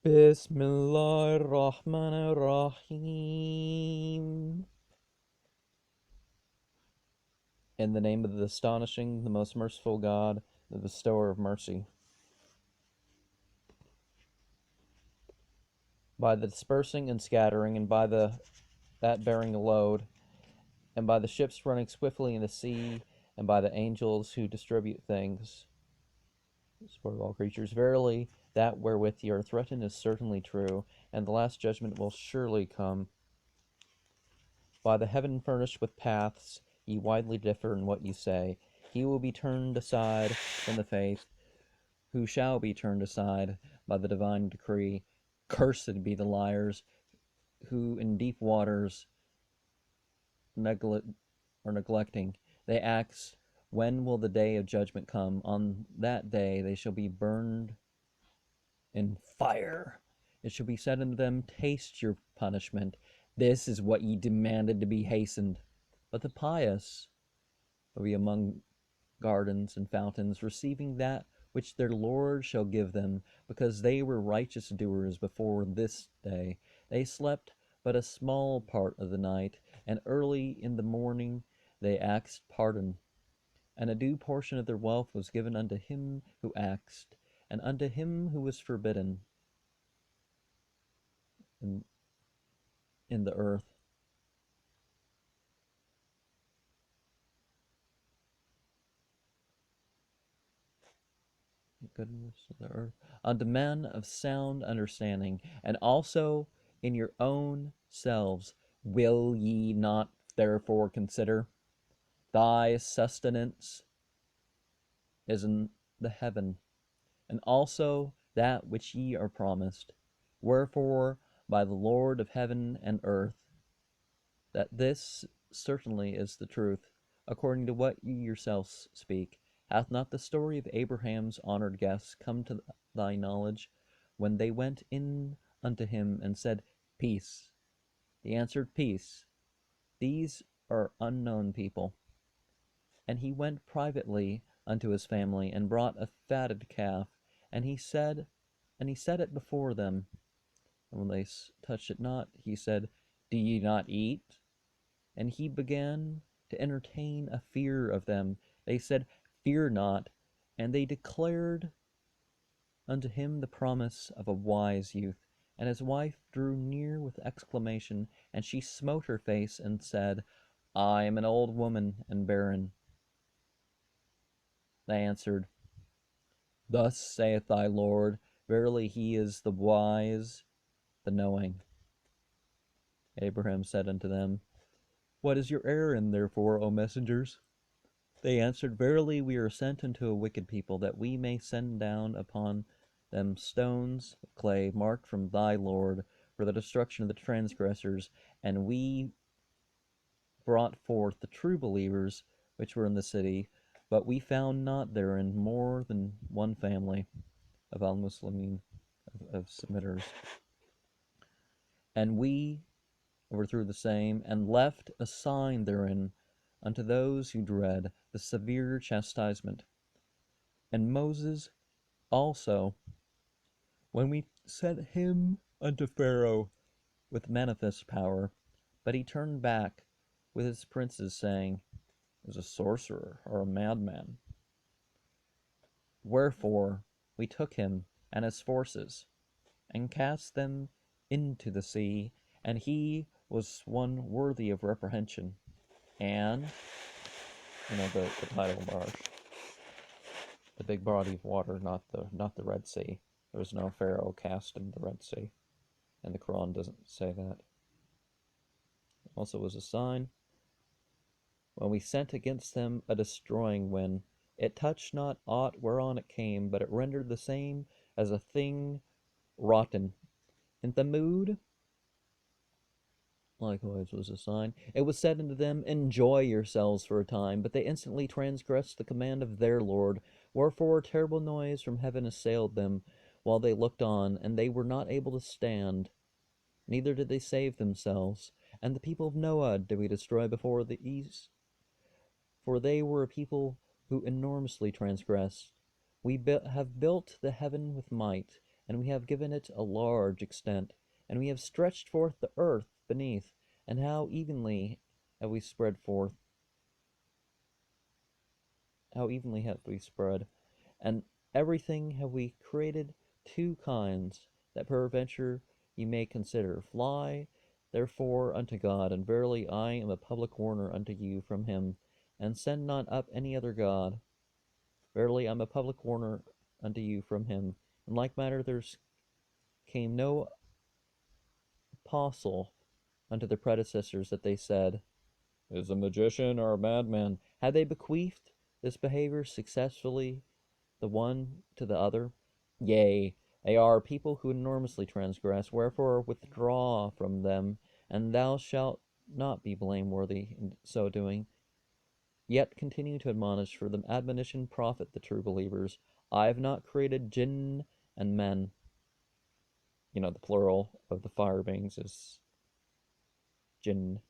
Bismillahirrahmanirrahim. In the name of the astonishing, the most merciful God, the bestower of mercy. By the dispersing and scattering, and by that bearing a load, and by the ships running swiftly in the sea, and by the angels who distribute things, support of all creatures, verily that wherewith ye are threatened is certainly true, and the last judgment will surely come. By the heaven furnished with paths, ye widely differ in what ye say. He will be turned aside from the faith, who shall be turned aside by the divine decree. Cursed be the liars, who in deep waters neglecting. They ask, when will the day of judgment come? On that day they shall be burned in fire. It shall be said unto them, taste your punishment. This is what ye demanded to be hastened. But the pious will be among gardens and fountains, receiving that which their Lord shall give them, because they were righteous doers before this day. They slept but a small part of the night, and early in the morning they asked pardon. And a due portion of their wealth was given unto him who asked, and unto him who was forbidden in the earth. Goodness of the earth. Unto men of sound understanding, and also in your own selves will ye not therefore consider? Thy sustenance is in the heaven, and also that which ye are promised. Wherefore, by the Lord of heaven and earth, that this certainly is the truth, according to what ye yourselves speak. Hath not the story of Abraham's honored guests come to thy knowledge, when they went in unto him and said, Peace? He answered, Peace. These are unknown people. And he went privately unto his family, and brought a fatted calf, and he set it before them. And when they touched it not, he said, Do ye not eat? And he began to entertain a fear of them. They said, Fear not. And they declared unto him the promise of a wise youth. And his wife drew near with exclamation, and she smote her face, and said, I am an old woman and barren. They answered, Thus saith thy Lord, verily he is the wise, the knowing. Abraham said unto them, What is your errand, therefore, O messengers? They answered, Verily we are sent unto a wicked people, that we may send down upon them stones of clay, marked from thy Lord, for the destruction of the transgressors. And we brought forth the true believers which were in the city, but we found not therein more than one family of al-Muslimin, of submitters. And we overthrew the same, and left a sign therein unto those who dread the severe chastisement. And Moses also, when we sent him unto Pharaoh with manifest power, but he turned back with his princes, saying, Is a sorcerer or a madman. Wherefore we took him and his forces, and cast them into the sea, and he was one worthy of reprehension. And, the title bar, the big body of water, not the Red Sea. There was no Pharaoh cast in the Red Sea, and the Koran doesn't say that. Also was a sign, when we sent against them a destroying wind, it touched not aught whereon it came, but it rendered the same as a thing rotten. In the mood likewise was a sign. It was said unto them, Enjoy yourselves for a time, but they instantly transgressed the command of their Lord, wherefore a terrible noise from heaven assailed them, while they looked on, and they were not able to stand, neither did they save themselves. And the people of Noah did we destroy before the east, for they were a people who enormously transgressed. We have built the heaven with might, and we have given it a large extent, and we have stretched forth the earth beneath, and how evenly have we spread, and everything have we created two kinds, that peradventure ye may consider. Fly therefore unto God, and verily I am a public warner unto you from him, and send not up any other God. Verily I am a public warner unto you from him. In like manner there came no apostle unto the predecessors that they said, is a magician or a madman. Had they bequeathed this behavior successfully the one to the other? Yea, they are people who enormously transgress, wherefore withdraw from them, and thou shalt not be blameworthy in so doing. Yet continue to admonish, for the admonition profit the true believers. I have not created jinn and men. The plural of the fire beings is jinn,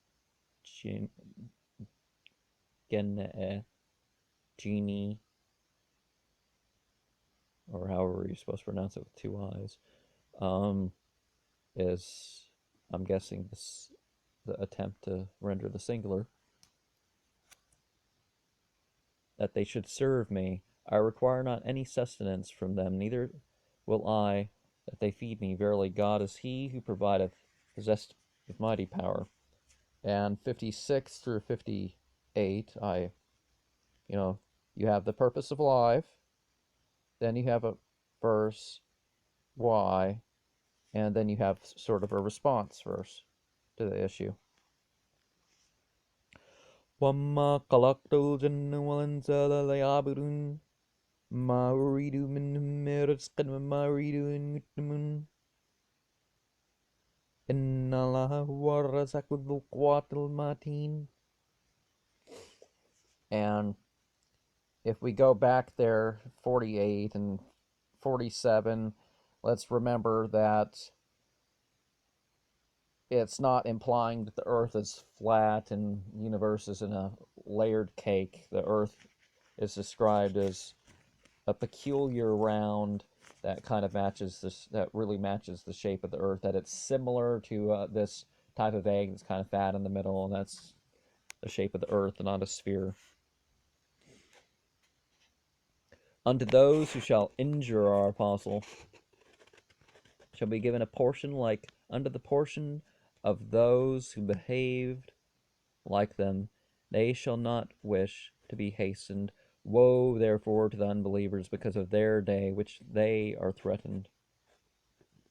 jinn, gen, genie, or however you're supposed to pronounce it with two eyes, is, I'm guessing, the attempt to render the singular, that they should serve me. I require not any sustenance from them, neither will I that they feed me. Verily, God is he who provideth, possessed with mighty power. And 56 through 58, you have the purpose of life, then you have a verse, why, and then you have sort of a response verse to the issue. وَمَّا خَلَقْتُ الْجِنَّ وَالْإِنسَ إِلَّا لِيَعْبُدُونِ مَا أُرِيدُ مِنْهُم مِّن رِّزْقٍ وَمَا أُرِيدُ أَن يُطْعِمُونِ إِنَّ اللَّهَ هُوَ الرَّزَّاقُ ذُو الْقُوَّةِ الْمَتِينُ. And if we go back there, 48 and 47, let's remember that it's not implying that the earth is flat and the universe is in a layered cake. The earth is described as a peculiar round that kind of really matches the shape of the earth, that it's similar to this type of egg that's kind of fat in the middle, and that's the shape of the earth and not a sphere. Unto those who shall injure our apostle shall be given a portion like unto the portion of those who behaved like them. They shall not wish to be hastened. Woe therefore to the unbelievers because of their day which they are threatened.